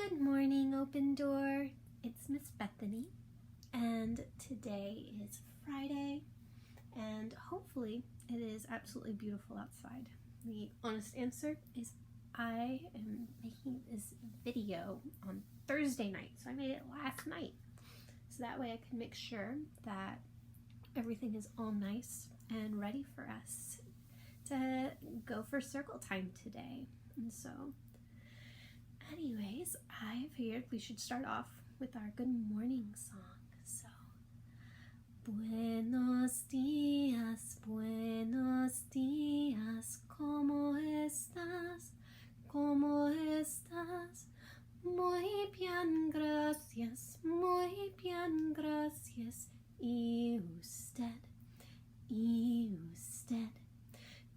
Good morning, Open Door. It's Miss Bethany, and today is Friday, and hopefully it is absolutely beautiful outside. The honest answer is I am making this video on Thursday night, so I made it last night, so that way I can make sure that everything is all nice and ready for us to go for circle time today. And so anyways, I figured we should start off with our good morning song. So, buenos dias, ¿cómo estás? ¿Cómo estás? Muy bien, gracias, muy bien, gracias. ¿Y usted? ¿Y usted?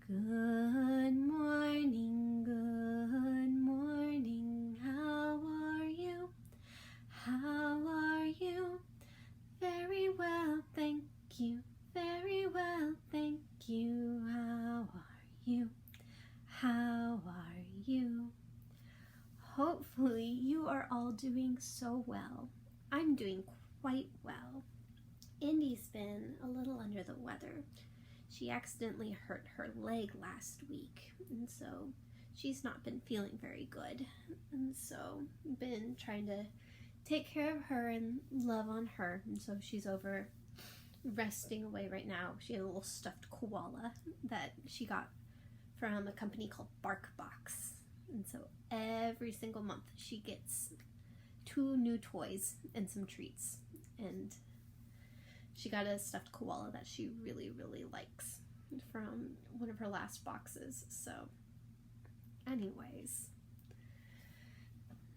Good morning, good morning. How are you? How are you? Very well, thank you. Very well, thank you. How are you? How are you? Hopefully you are all doing so well. I'm doing quite well. Indy's been a little under the weather. She accidentally hurt her leg last week, and so she's not been feeling very good. And so I've been trying to take care of her and love on her, and so she's over resting away right now. She had a little stuffed koala that she got from a company called BarkBox, and so every single month she gets 2 new toys and some treats, and she got a stuffed koala that she really, really likes from one of her last boxes. So anyways,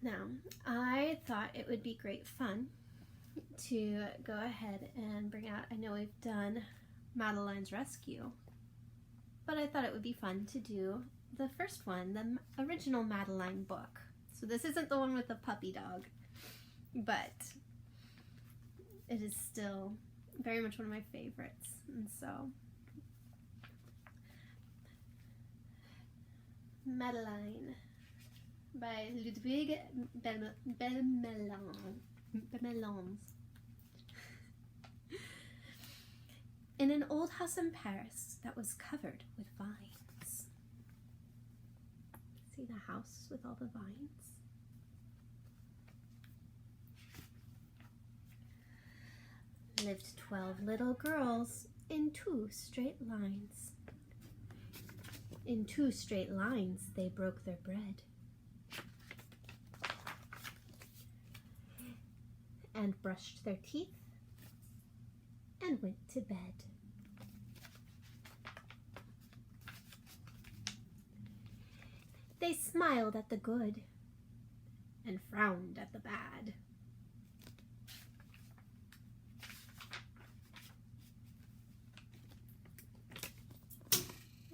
now I thought it would be great fun to go ahead and bring out, I know we've done Madeleine's Rescue, but I thought it would be fun to do the first one, the original Madeleine book. So this isn't the one with the puppy dog, but it is still very much one of my favorites. And so Madeleine by Ludwig Belmelmans. In an old house in Paris that was covered with vines. See the house with all the vines? Lived 12 little girls in 2 straight lines. In 2 straight lines they broke their bread and brushed their teeth and went to bed. They smiled at the good and frowned at the bad.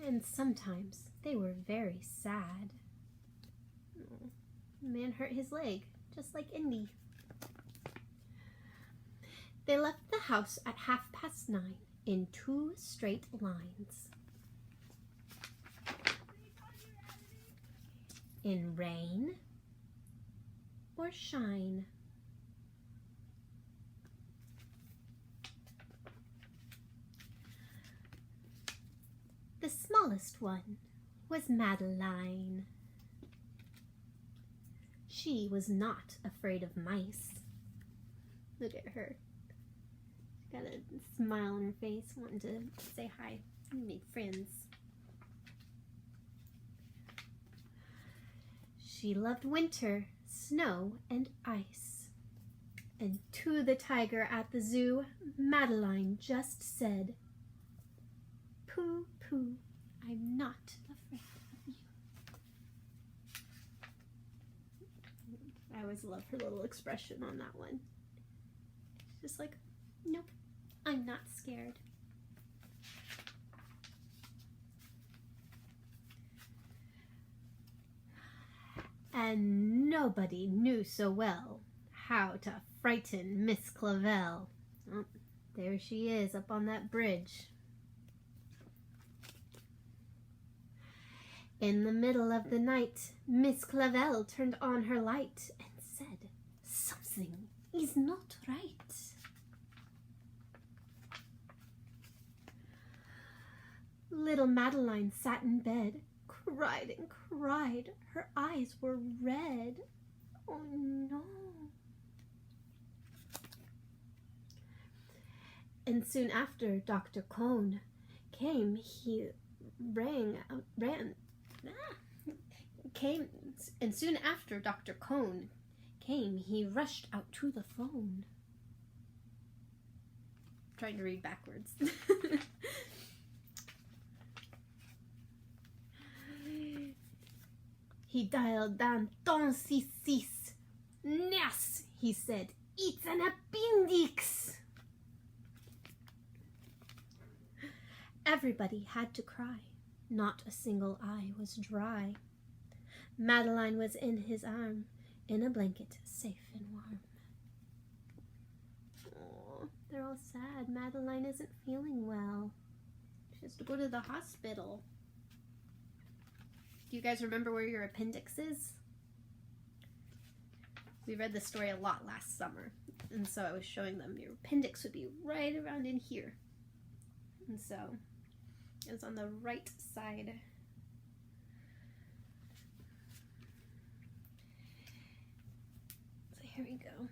And sometimes they were very sad. Oh, the man hurt his leg, just like Indy. They left the house at 9:30 in 2 straight lines. In rain or shine. The smallest one was Madeleine. She was not afraid of mice. Look at her. She's got a smile on her face, wanting to say hi and make friends. She loved winter, snow, and ice. And to the tiger at the zoo, Madeleine just said, "Pooh, pooh, I'm not afraid of you." I always love her little expression on that one. She's just like, nope, I'm not scared. And nobody knew so well how to frighten Miss Clavel. Oh, there she is up on that bridge. In the middle of the night, Miss Clavel turned on her light and Something is not right. Little Madeleine sat in bed, cried and cried. Her eyes were red. Oh no. And soon after Dr. Cohn came, and soon after Dr. Cohn came, he rushed out to the phone. I'm trying to read backwards. He dialed down ton six. Nurse, he said, it's an appendix. Everybody had to cry. Not a single eye was dry. Madeleine was in his arm, in a blanket, safe and warm. Oh, they're all sad. Madeleine isn't feeling well. She has to go to the hospital. Do you guys remember where your appendix is? We read this story a lot last summer, and so I was showing them your appendix would be right around in here. And so it was on the right side. So here we go.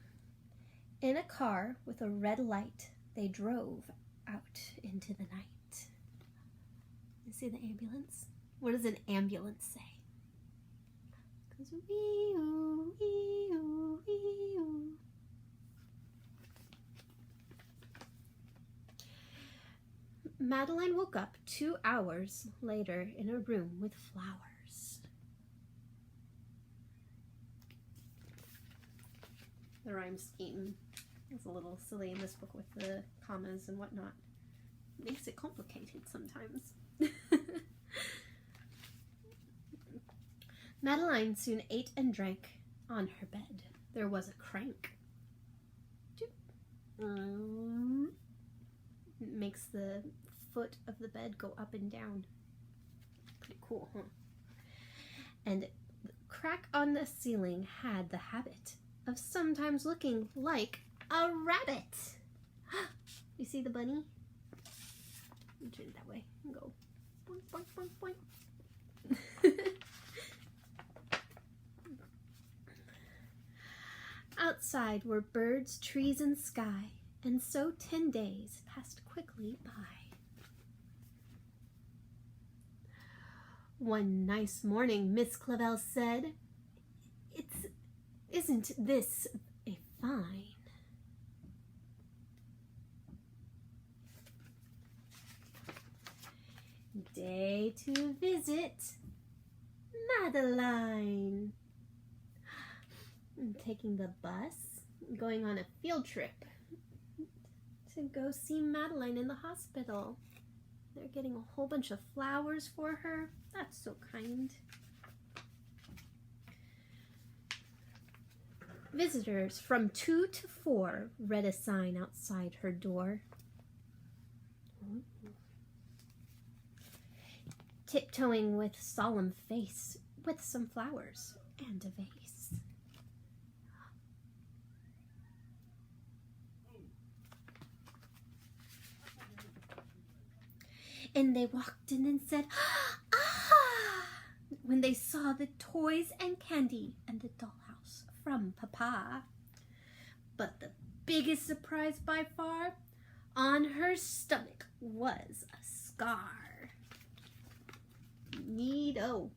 In a car with a red light, they drove out into the night. You see the ambulance? What does an ambulance say? It goes wee-oo, wee-oo, wee-oo. Madeleine woke up 2 hours later in a room with flowers. The rhyme scheme is a little silly in this book with the commas and whatnot. It makes it complicated sometimes. Madeleine soon ate and drank on her bed. There was a crank. It makes the foot of the bed go up and down. Pretty cool, huh? And the crack on the ceiling had the habit of sometimes looking like a rabbit. You see the bunny? Let me turn it that way and go boink, boink, boink, boink. Outside were birds, trees, and sky, and so 10 days passed quickly by. One nice morning, Miss Clavel said, Isn't this a fine? Day to visit Madeleine. I'm taking the bus, going on a field trip to go see Madeleine in the hospital. They're getting a whole bunch of flowers for her. That's so kind. Visitors from 2 to 4 read a sign outside her door. Tiptoeing with solemn face, with some flowers and a vase. And they walked in and said, "Ah!" when they saw the toys and candy and the dollhouse from Papa. But the biggest surprise by far, on her stomach was a scar. Neato.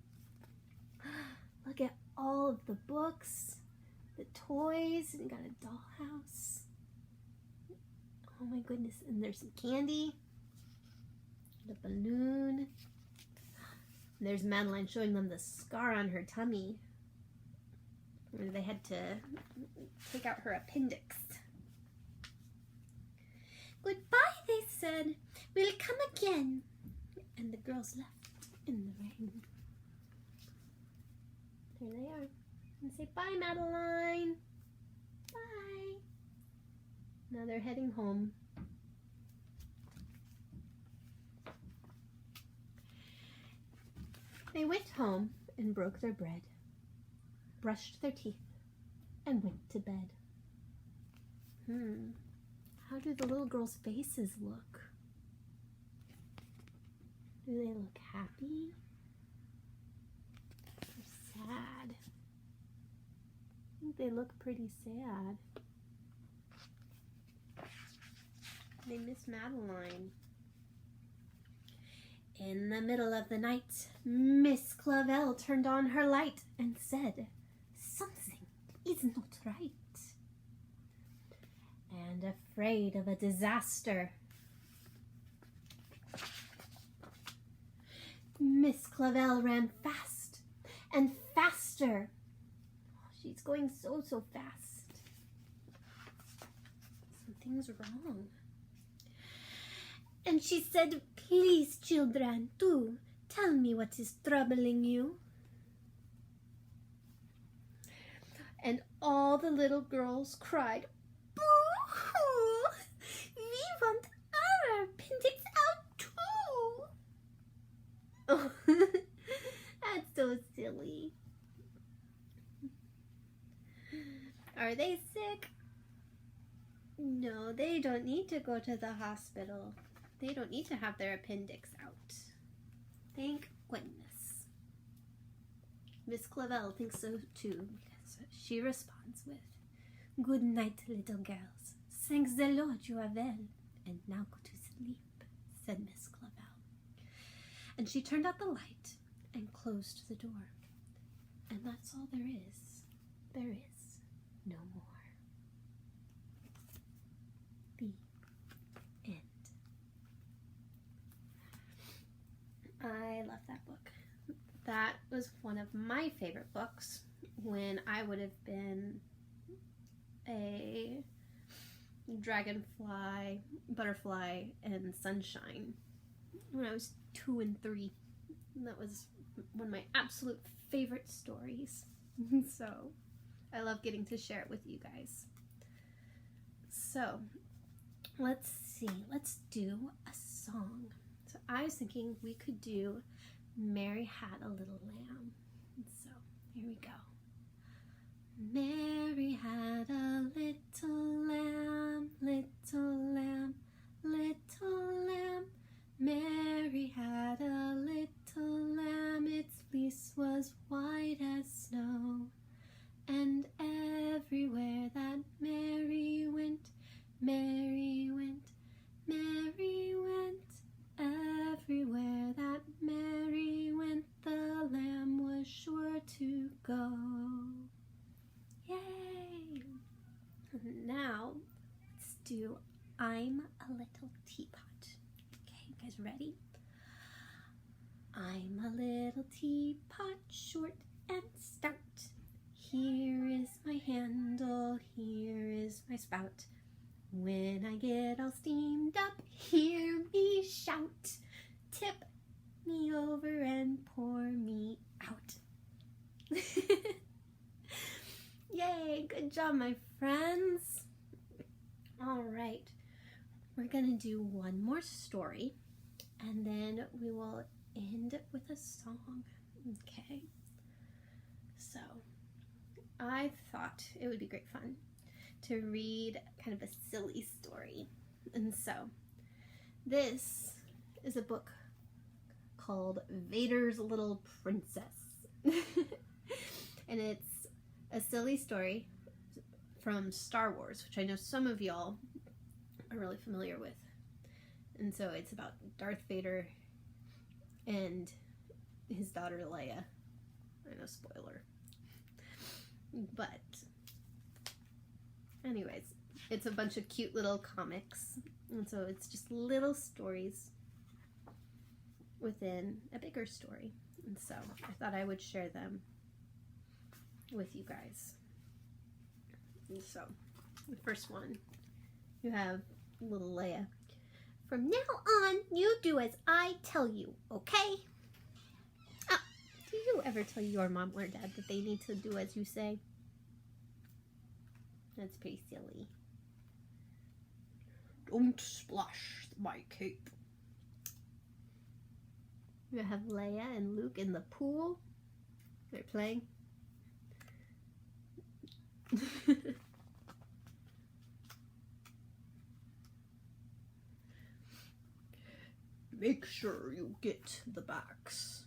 Look at all of the books, the toys, and got a dollhouse. Oh my goodness, and there's some candy. The balloon. And there's Madeleine showing them the scar on her tummy. Where they had to take out her appendix. Goodbye, they said. We'll come again. And the girls left in the rain. There they are. And say, bye, Madeleine. Bye. Now they're heading home. They went home and broke their bread, brushed their teeth, and went to bed. How do the little girls' faces look? Do they look happy or sad? I think they look pretty sad. They miss Madeleine. In the middle of the night, Miss Clavel turned on her light and said, "Something is not right." And afraid of a disaster, Miss Clavel ran fast and faster. She's going so fast. Something's wrong. And she said, "Please, children, do tell me what is troubling you." And all the little girls cried, "Boo-hoo! We want our appendix out too!" Oh, that's so silly. Are they sick? No, they don't need to go to the hospital. They don't need to have their appendix out. Thank goodness. Miss Clavel thinks so too, because she responds with, "Good night, little girls. Thanks the Lord you are well. And now go to sleep," said Miss Clavel. And she turned out the light and closed the door. And that's all there is. There is no more. The end. I love that book. That was one of my favorite books when I would have been a dragonfly, butterfly, and sunshine when I was 2 and 3. And that was one of my absolute favorite stories. So I love getting to share it with you guys. So let's see, let's do a song. So I was thinking we could do "Mary Had a Little Lamb." So here we go. Mary had a little lamb, little lamb, little lamb. Mary had a little lamb, its fleece was white as snow. And everywhere that Mary went, Mary went, Mary went. Everywhere that Mary went, the lamb was sure to go. Yay! Now, let's do "I'm a Little Teapot." Okay, you guys ready? I'm a little teapot, short and stout. Here is my handle, here is my spout. When I get all steamed up, hear me shout. Tip me over and pour me out. Yay, good job, my friends. All right, we're gonna do one more story and then we will end with a song. Okay, so I thought it would be great fun to read kind of a silly story. And so this is a book called Vader's Little Princess. And it's a silly story from Star Wars, which I know some of y'all are really familiar with. And so it's about Darth Vader and his daughter Leia. I know, spoiler. But anyways, it's a bunch of cute little comics, and so it's just little stories within a bigger story. And so I thought I would share them with you guys. And so the first one, you have little Leia. From now on, you do as I tell you, okay? Ah, do you ever tell your mom or dad that they need to do as you say? That's pretty silly. Don't splash my cape. You have Leia and Luke in the pool. They're playing. Make sure you get the backs.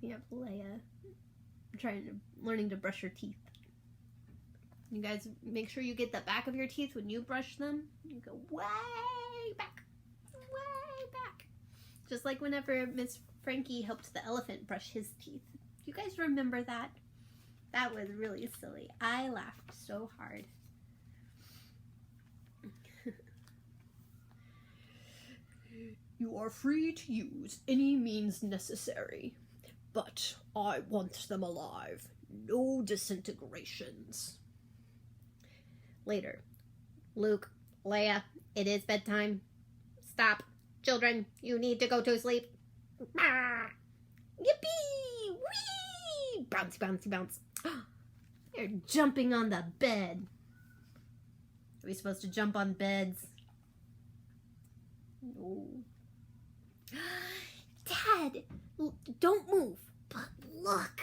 We have Leia learning to brush her teeth. You guys make sure you get the back of your teeth when you brush them. You go way back. Way back. Just like whenever Miss Frankie helped the elephant brush his teeth. You guys remember that? That was really silly. I laughed so hard. You are free to use any means necessary, but I want them alive. No disintegrations. Later. Luke, Leia, it is bedtime. Stop. Children, you need to go to sleep. Yippee! Whee! Bouncy, bouncy, bounce. They're jumping on the bed. Are we supposed to jump on beds? No. Dad, don't move. But look.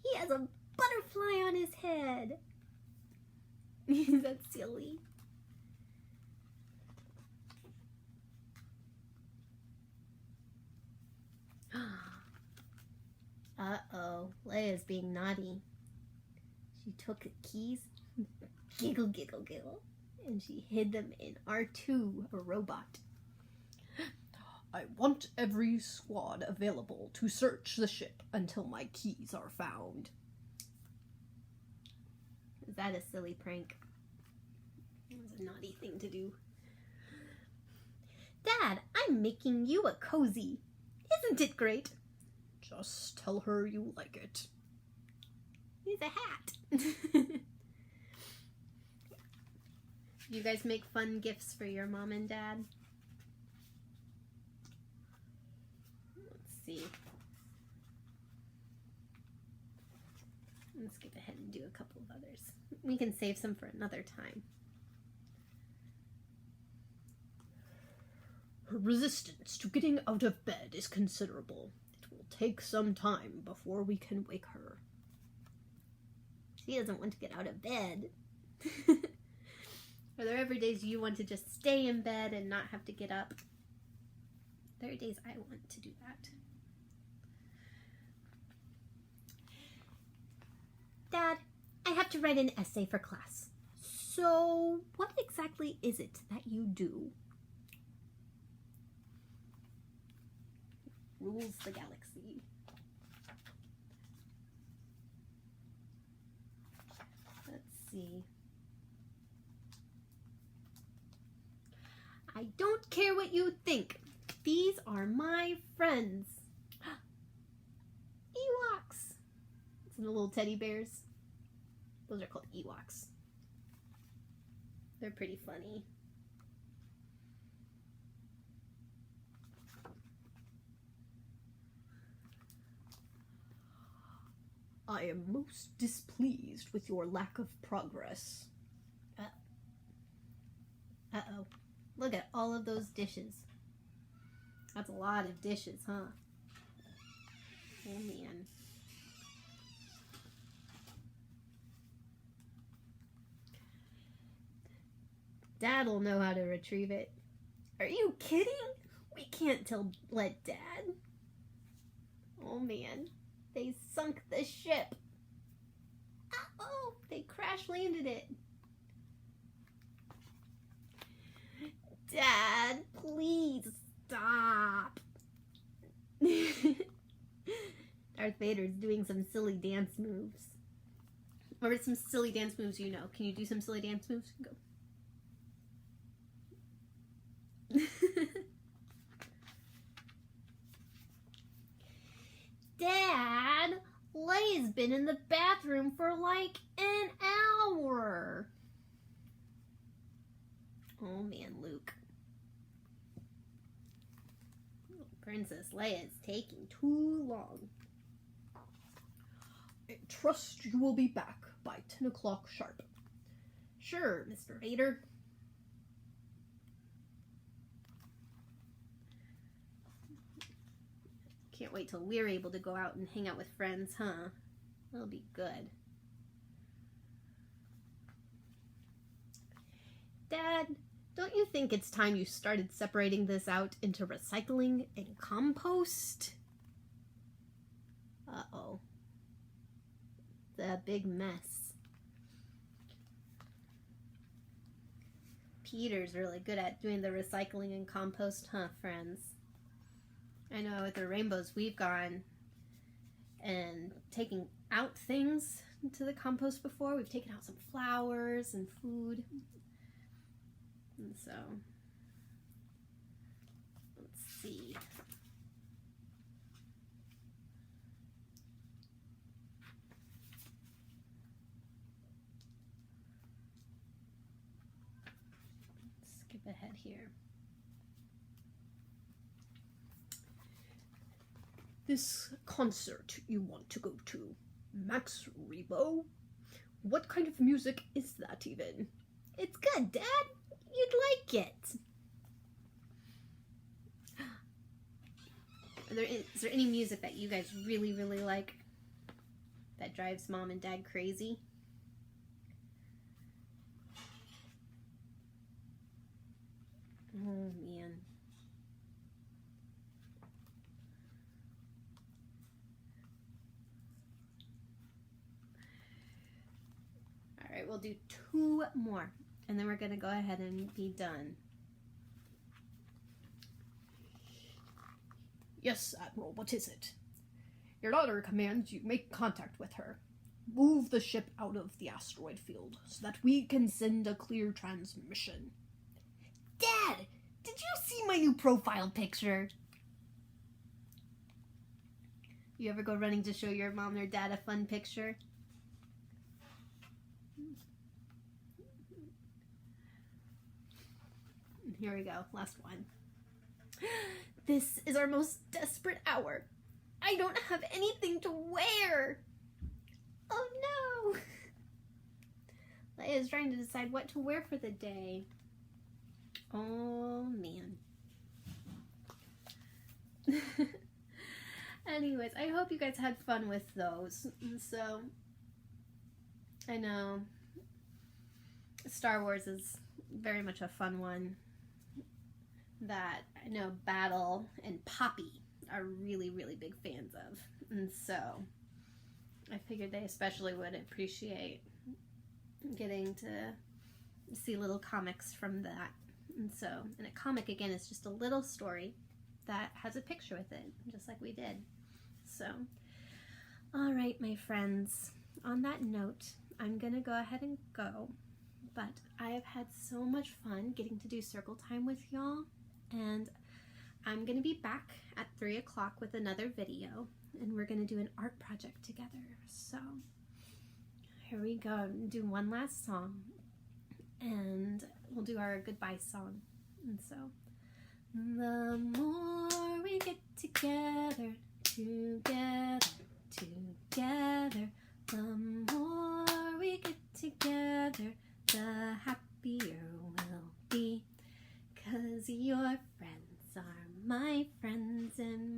He has a butterfly on his head. Is that silly? Uh-oh, Leia's being naughty. She took the keys, giggle, giggle, giggle, and she hid them in R2, a robot. I want every squad available to search the ship until my keys are found. Is that a silly prank? It was a naughty thing to do. Dad, I'm making you a cozy. Isn't it great? Just tell her you like it. He's a hat. You guys make fun gifts for your mom and dad? Let's see. Let's skip ahead and do a couple of others. We can save some for another time. Her resistance to getting out of bed is considerable. It will take some time before we can wake her. She doesn't want to get out of bed. Are there ever days you want to just stay in bed and not have to get up? There are days I want to do that. Dad, I have to write an essay for class. So, what exactly is it that you do? Rules the galaxy. Let's see. I don't care what you think. These are my friends. Ewoks. It's the little teddy bears. Those are called Ewoks. They're pretty funny. I am most displeased with your lack of progress. Uh-oh. Look at all of those dishes. That's a lot of dishes, huh? Oh, man. Dad'll know how to retrieve it. Are you kidding? We can't let Dad. Oh, man. They sunk the ship. Uh-oh, they crash landed it. Dad, please stop. Darth Vader's doing some silly dance moves. What are some silly dance moves you know? Can you do some silly dance moves? Go. Dad, Leia's been in the bathroom for like an hour. Oh man, Luke. Princess Leia is taking too long. I trust you will be back by 10 o'clock sharp. Sure, Mr. Vader. Can't wait till we're able to go out and hang out with friends, huh? That'll be good. Dad, Don't you think it's time you started separating this out into recycling and compost? Uh-oh. The big mess. Peter's really good at doing the recycling and compost, huh, friends? I know with the rainbows we've gone and taking out things to the compost before. We've taken out some flowers and food. And so, let's see. Skip ahead here. This concert you want to go to, Max Rebo? What kind of music is that even? It's good, Dad. You'd like it. Is there any music that you guys really, really like that drives Mom and Dad crazy? Oh, man. All right, we'll do 2 more, and then we're going to go ahead and be done. Yes, Admiral, what is it? Your daughter commands you make contact with her. Move the ship out of the asteroid field so that we can send a clear transmission. Dad, did you see my new profile picture? You ever go running to show your mom or dad a fun picture? Here we go, last one. This is our most desperate hour. I don't have anything to wear. Oh no! Leia's trying to decide what to wear for the day. Oh man. Anyways, I hope you guys had fun with those. So, I know Star Wars is very much a fun one that I know Battle and Poppy are really, really big fans of. And so I figured they especially would appreciate getting to see little comics from that. And so, and a comic, again, is just a little story that has a picture with it, just like we did. So, all right, my friends, on that note, I'm going to go ahead and go. But I have had so much fun getting to do circle time with y'all. And I'm going to be back at 3 o'clock with another video. And we're going to do an art project together. So, here we go. I'm going to do one last song. And we'll do our goodbye song. And so, the more we get together, together, the more we get together, the happier we'll be. 'Cause your friends are my friends and